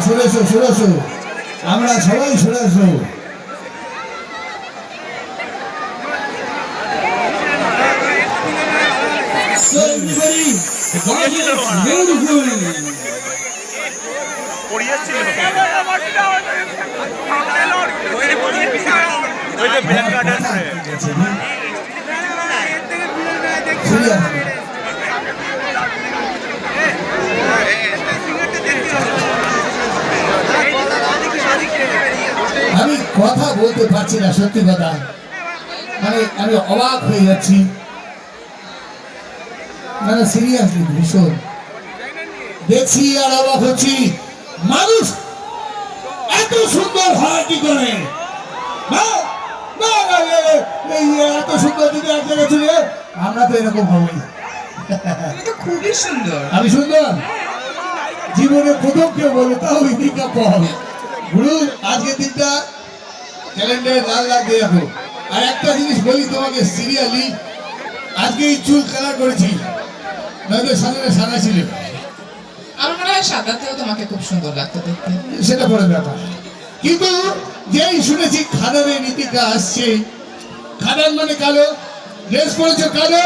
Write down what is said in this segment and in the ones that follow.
সরে এসো, আমরা সবাই সরে এসো। So everybody, God is beautiful. আমি কথা বলতে পারছি না, সত্যি কথা, মানে আমি অবাক হয়ে যাচ্ছি, মানে সিরিয়াসলি ভীষণ দেখছি আর অবাক হচ্ছি। মানুষ এত সুন্দর হয় কি করে? এত সুন্দর যদি এক জায়গায় ছিল, আমরা তো এরকম হবই। খুবই সুন্দর। আমি সুন্দর জীবনে প্রথম কেউ বলে, তাও ইন্দিকা পাল গুরু। আজকে দিনটা ক্যালেন্ডারে লাল লাল দিয়ে রাখো। আর একটা জিনিস বলি তোমাকে সিরিয়ালি, আজকে এই চুল কালার করেছি, নয়তো সামনে সাদা ছিল। আমার মনে হয় সাদাতেও তোমাকে খুব সুন্দর লাগতো দেখতে। সেটা পরে ব্যাপার, কিন্তু যেই শুনেছি খাদানের নীতিকা আসছে, খাদান মানে কালো, ড্রেস পরেছে কালো,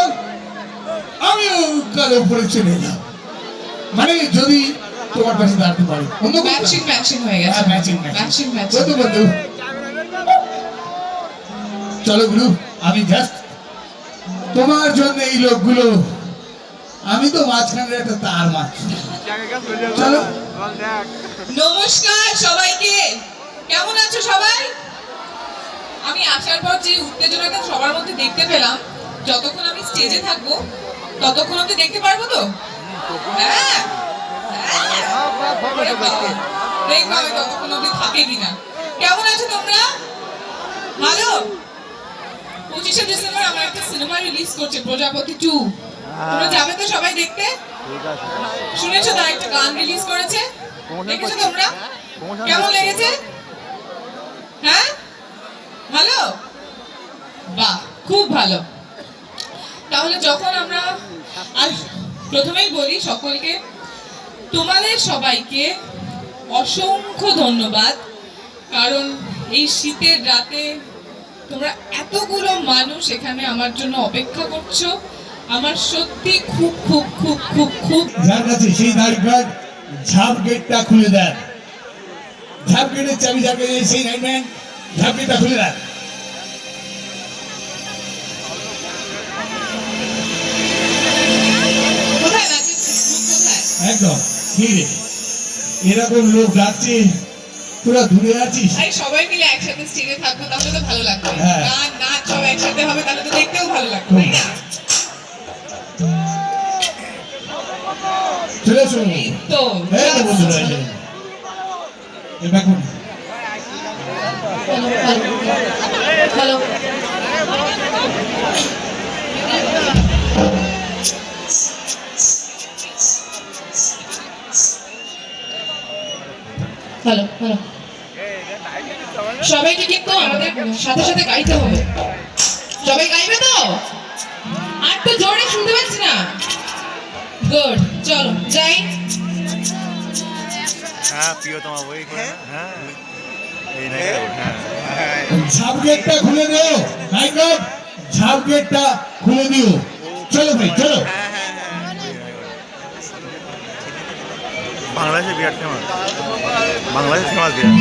আমিও কালো পরে চলে এলাম। মানে যদি তোমার কাছে দাঁড়াতে পারি, অন্য ম্যাচিং হয়ে গেছে। ম্যাচিং বন্ধু, চলো গুরু, আমি জাস্ট তোমার জন্য এই লোকগুলো, আমি তো মাঝখানে একটা তার মারছি। চলো। নমস্কার সবাইকে, কেমন আছো সবাই? আমি আসার পর যে উত্তেজনাটা সবার মধ্যে দেখতে পেলাম, যতক্ষণ আমি স্টেজে থাকবো ততক্ষণ অব্দি দেখতে পারবো তো? হ্যাঁ, দেখবো আমি ততক্ষণ অব্দি থাকে কিনা। কেমন আছো তোমরা? ভালো? 25শে ডিসেম্বর আমার একটা সিনেমা রিলিজ করছে, প্রজাপতি 2। তোমরা যাবে তো সবাই দেখতে? শুনেছো তার একটা গান রিলিজ করেছে? দেখেছো তোমরা? কেমন লেগেছে? হ্যাঁ, ভালো? বাহ, খুব ভালো। তাহলে যখন আমরা, আর প্রথমেই বলি সকলকে, তোমাদের সবাইকে অসংখ্য ধন্যবাদ, কারণ এই শীতের রাতে তোমরা এতগুলো মানুষ এখানে আমার জন্য অপেক্ষা করছো। আমার সত্যি খুব খুব খুব খুব খুব যার কাছে সেই নাইটম্যান ঝাপ গেটটা খুলে দেন, ঝাপ গেটের চাবি যার কাছে সেই নাইটম্যান ঝাপ গেটটা খুলে দেন। কোথায় নাচের কোথায়? একদম কি রে, এরকম লোক ডাকছে, তোরা দূরে আছিস। এই সবাই মিলে একসাথে স্টেজে থাকবো, তাহলে তো ভালো লাগবে। হ্যাঁ। গান নাচ সব একসাথে হবে, তাহলে তো দেখতেও ভালো লাগবে, তাই না? চলে এসো। তো এই তো বন্ধুরা এসে এই ব্যাকুন হ্যালো, হ্যালো হ্যালো, সবাইকে কিন্তু আমাদের সাথে সাথে গাইতে হবে। সবাই গাইবে তো? আর তো জোরে শুনতে পাচ্ছি না। গুড, চলো যাই। হ্যাঁ, প্রিয়তমা বই করে না? হ্যাঁ, এই নাই হ্যাঁ, ঝাপ গেটটা খুলে দিও, নাইটম্যান ঝাপ গেটটা খুলে দিও। চলো ভাই চলো। বাংলাদেশে বিরাট ফেমাস, বাংলাদেশে ফেমাস বিরাট।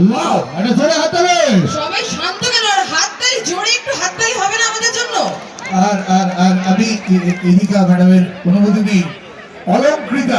ওয়াও, এটা ধরে হাতালে। সবাই শান্ত কেন? আর হাততালি, জোরে একটু হাততালি হবে না আমাদের জন্য? আর আমি এদিকা ম্যাডামের অনুমতি দিই। অলঙ্কৃতা